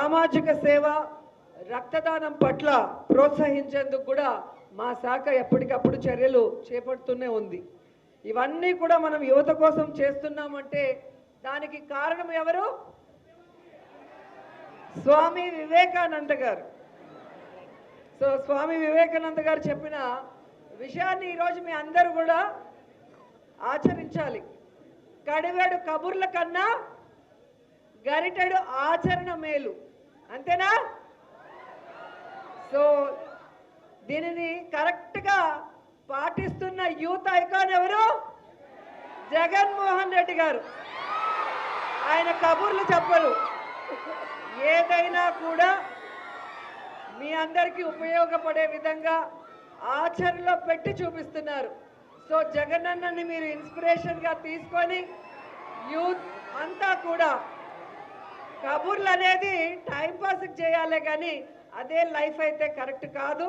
సామాజిక సేవ రక్తదానం పట్ల ప్రోత్సహించేందుకు కూడా మా శాఖ ఎప్పటికప్పుడు చర్యలు చేపడుతూనే ఉంది. ఇవన్నీ కూడా మనం యువత కోసం చేస్తున్నామంటే దానికి కారణం ఎవరు? స్వామి వివేకానంద గారు. సో స్వామి వివేకానంద గారు చెప్పిన విషయాన్ని ఈరోజు మీ అందరూ కూడా ఆచరించాలి. కడివేడు కబుర్ల కన్నా గరిటెడు ఆచరణ మేలు, అంతేనా? సో దీనిని కరెక్ట్గా పాటిస్తున్న యూత్ ఐకాన్ ఎవరు? జగన్మోహన్ రెడ్డి గారు. ఆయన కబుర్లు చెప్పరు, ఏదైనా కూడా మీ అందరికీ ఉపయోగపడే విధంగా ఆచరణలో పెట్టి చూపిస్తున్నారు. సో జగనన్నని మీరు ఇన్స్పిరేషన్గా తీసుకొని యూత్ అంతా కూడా కబుర్లు అనేది టైంపాస్కి చేయాలి, కానీ అదే లైఫ్ అయితే కరెక్ట్ కాదు.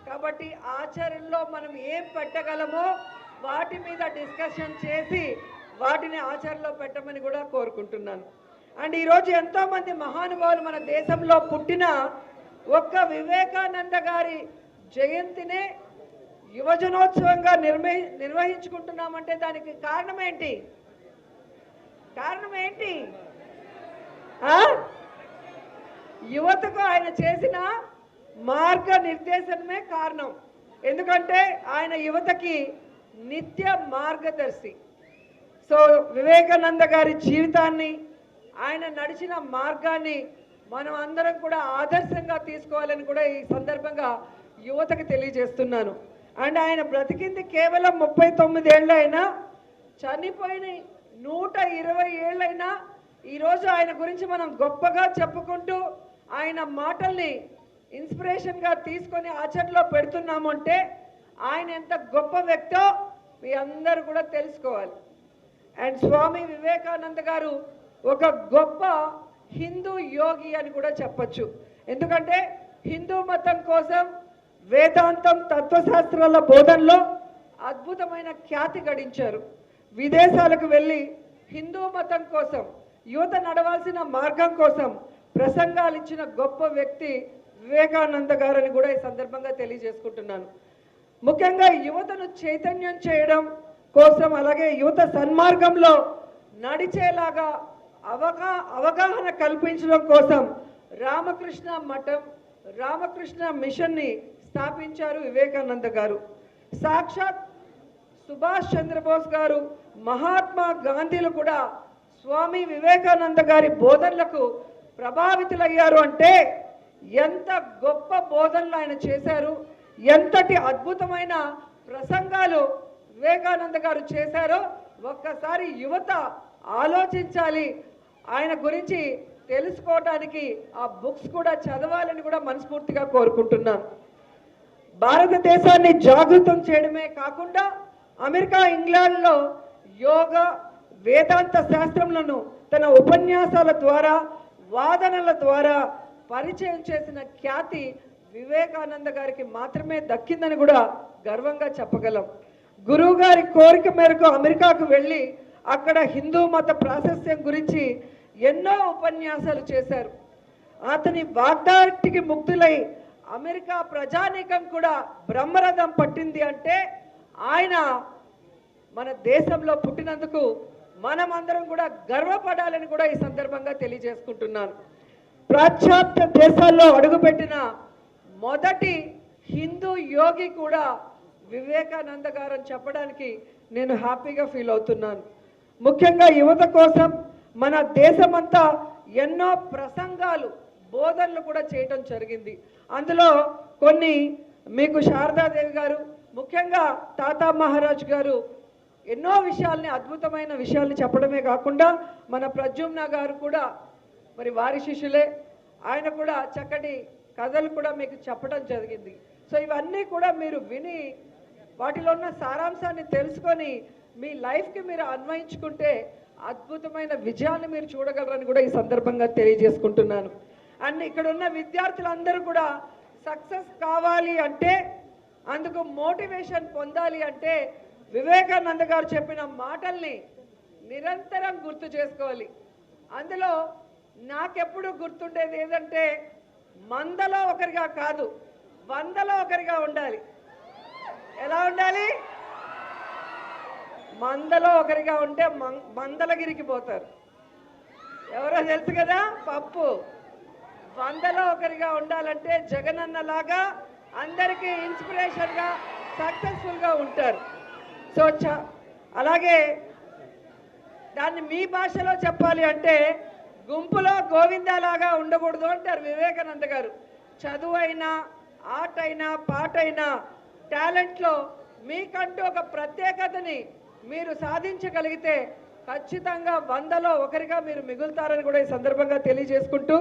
కాబట్టి ఆచరణలో మనం ఏం పెట్టగలమో వాటి మీద డిస్కషన్ చేసి వాటిని ఆచరణలో పెట్టమని కూడా కోరుకుంటున్నాను. అండ్ ఈరోజు ఎంతోమంది మహానుభావులు మన దేశంలో పుట్టిన ఒక్క వివేకానంద గారి జయంతినే యువజనోత్సవంగా నిర్వహించుకుంటున్నామంటే దానికి కారణం ఏంటి? యువతకు ఆయన చేసిన మార్గ నిర్దేశనమే కారణం. ఎందుకంటే ఆయన యువతకి నిత్య మార్గదర్శి. సో వివేకానంద గారి జీవితాన్ని, ఆయన నడిచిన మార్గాన్ని మనం అందరం కూడా ఆదర్శంగా తీసుకోవాలని కూడా ఈ సందర్భంగా యువతకు తెలియజేస్తున్నాను. అండ్ ఆయన బ్రతికింది కేవలం 39 ఏళ్ళు అయినా, చనిపోయిన 120 ఏళ్ళైనా ఈరోజు ఆయన గురించి మనం గొప్పగా చెప్పుకుంటూ ఆయన మాటల్ని ఇన్స్పిరేషన్గా తీసుకొని ఆచరణలో పెడుతున్నాము అంటే ఆయన ఎంత గొప్ప వ్యక్తో మీ అందరూ కూడా తెలుసుకోవాలి. అండ్ స్వామి వివేకానంద గారు ఒక గొప్ప హిందూ యోగి అని కూడా చెప్పచ్చు. ఎందుకంటే హిందూ మతం కోసం వేదాంతం, తత్వశాస్త్రాల బోధనలో అద్భుతమైన ఖ్యాతి గడించారు. విదేశాలకు వెళ్ళి హిందూ మతం కోసం, యువత నడవాల్సిన మార్గం కోసం ప్రసంగాలు ఇచ్చిన గొప్ప వ్యక్తి వివేకానంద గారని కూడా ఈ సందర్భంగా తెలియజేసుకుంటున్నాను. ముఖ్యంగా యువతను చైతన్యం చేయడం కోసం, అలాగే యువత సన్మార్గంలో నడిచేలాగా అవగాహన కల్పించడం కోసం రామకృష్ణ మఠం, రామకృష్ణ మిషన్ని స్థాపించారు వివేకానంద గారు. సాక్షాత్ సుభాష్ చంద్రబోస్ గారు, మహాత్మా గాంధీలు కూడా స్వామి వివేకానంద గారి బోధనలకు ప్రభావితులయ్యారు అంటే ఎంత గొప్ప బోధనలు ఆయన చేశారు, ఎంతటి అద్భుతమైన ప్రసంగాలు వివేకానంద గారు చేశారో ఒక్కసారి యువత ఆలోచించాలి. ఆయన గురించి తెలుసుకోవడానికి ఆ బుక్స్ కూడా చదవాలని కూడా మనస్ఫూర్తిగా కోరుకుంటున్నాను. భారతదేశాన్ని జాగృతం చేయడమే కాకుండా అమెరికా, ఇంగ్లాండ్లో యోగా, వేదాంత శాస్త్రములను తన ఉపన్యాసాల ద్వారా, వాదనల ద్వారా పరిచయం చేసిన ఖ్యాతి వివేకానంద గారికి మాత్రమే దక్కిందని కూడా గర్వంగా చెప్పగలం. గురువు గారి కోరిక మేరకు అమెరికాకు వెళ్ళి అక్కడ హిందూ మత ప్రాశస్త్యం గురించి ఎన్నో ఉపన్యాసాలు చేశారు. అతని వాగ్దాటికి ముక్తులై అమెరికా ప్రజానీకం కూడా బ్రహ్మరథం పట్టింది అంటే ఆయన మన దేశంలో పుట్టినందుకు మనమందరం కూడా గర్వపడాలని కూడా ఈ సందర్భంగా తెలియజేసుకుంటున్నాను. పాశ్చాత్య దేశాల్లో అడుగుపెట్టిన మొదటి హిందూ యోగి కూడా వివేకానంద గారు అని చెప్పడానికి నేను హ్యాపీగా ఫీల్ అవుతున్నాను. ముఖ్యంగా యువత కోసం మన దేశమంతా ఎన్నో ప్రసంగాలు, బోధనలు కూడా చేయటం జరిగింది. అందులో కొన్ని మీకు శారదాదేవి గారు, ముఖ్యంగా తాతా మహారాజ్ గారు ఎన్నో విషయాల్ని, అద్భుతమైన విషయాల్ని చెప్పడమే కాకుండా మన ప్రద్యుమ్న గారు కూడా మరి వారి శిష్యులే, ఆయన కూడా చక్కటి కథలు కూడా మీకు చెప్పడం జరిగింది. సో ఇవన్నీ కూడా మీరు విని వాటిలో ఉన్న సారాంశాన్ని తెలుసుకొని మీ లైఫ్కి మీరు అన్వయించుకుంటే అద్భుతమైన విజయాన్ని మీరు చూడగలరని కూడా ఈ సందర్భంగా తెలియజేసుకుంటున్నాను. అండ్ ఇక్కడ ఉన్న విద్యార్థులందరూ కూడా సక్సెస్ కావాలి అంటే, అందుకు మోటివేషన్ పొందాలి అంటే వివేకానంద గారు చెప్పిన మాటల్ని నిరంతరం గుర్తు చేసుకోవాలి. అందులో నాకెప్పుడు గుర్తుండేది ఏదంటే మందలో ఒకరిగా కాదు, వందలో ఒకరిగా ఉండాలి. ఎలా ఉండాలి? మందలో ఒకరిగా ఉంటే మందలగిరికి పోతారు. ఎవరో తెలుసు కదా, పప్పు. వందలో ఒకరిగా ఉండాలంటే జగనన్నలాగా అందరికీ ఇన్స్పిరేషన్గా సక్సెస్ఫుల్గా ఉంటారు. సో అలాగే దాన్ని మీ భాషలో చెప్పాలి అంటే గుంపులో గోవిందాలాగా ఉండకూడదు అంటారు వివేకానంద గారు. చదువైనా, ఆటైనా, పాటైనా, టాలెంట్లో మీకంటూ ఒక ప్రత్యేకతని మీరు సాధించగలిగితే ఖచ్చితంగా వందలో ఒకరిగా మీరు మిగులుతారని కూడా ఈ సందర్భంగా తెలియజేసుకుంటూ,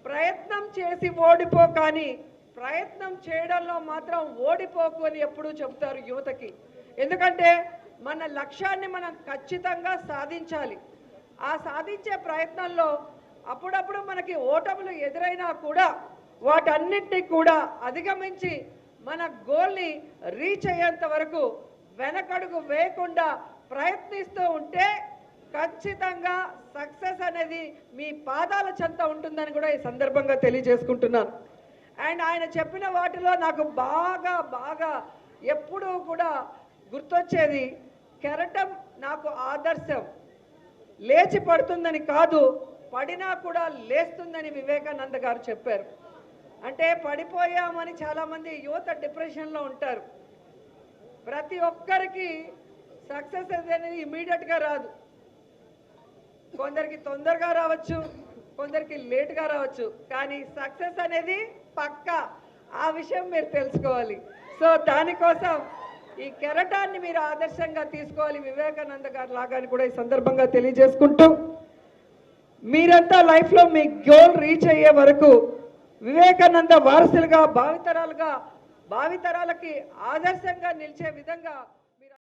ప్రయత్నం చేసి ఓడిపో, కానీ ప్రయత్నం చేయడంలో మాత్రం ఓడిపోకు అని ఎప్పుడూ చెబుతారు యువతకి. ఎందుకంటే మన లక్ష్యాన్ని మనం ఖచ్చితంగా సాధించాలి. ఆ సాధించే ప్రయత్నంలో అప్పుడప్పుడు మనకి ఓటములు ఎదురైనా కూడా వాటన్నిటినీ కూడా అధిగమించి మన గోల్ని రీచ్ అయ్యేంత వరకు వెనకడుగు వేయకుండా ప్రయత్నిస్తూ ఉంటే ఖచ్చితంగా సక్సెస్ అనేది మీ పాదాల చెంత ఉంటుందని కూడా ఈ సందర్భంగా తెలియజేసుకుంటున్నాను. అండ్ ఆయన చెప్పిన వాటిలో నాకు బాగా ఎప్పుడూ కూడా గుర్తొచ్చేది, కెరటం నాకు ఆదర్శం. లేచి పడుతుందని కాదు, పడినా కూడా లేస్తుందని వివేకానంద గారు చెప్పారు. అంటే పడిపోయామని చాలామంది యువత డిప్రెషన్లో ఉంటారు. ప్రతి ఒక్కరికి సక్సెస్ అనేది ఇమీడియట్గా రాదు. కొందరికి తొందరగా రావచ్చు, కొందరికి లేట్గా రావచ్చు, కానీ సక్సెస్ అనేది పక్కా. ఆ విషయం మీరు తెలుసుకోవాలి. సో దానికోసం ఈ కెరటాన్ని మీరు ఆదర్శంగా తీసుకోవాలి వివేకానంద గారు లాగా అని కూడా ఈ సందర్భంగా తెలియజేసుకుంటూ, మీరంతా లైఫ్లో మీ గోల్ రీచ్ అయ్యే వరకు వివేకానంద వారసులుగా భావితరాలకి ఆదర్శంగా నిలిచే విధంగా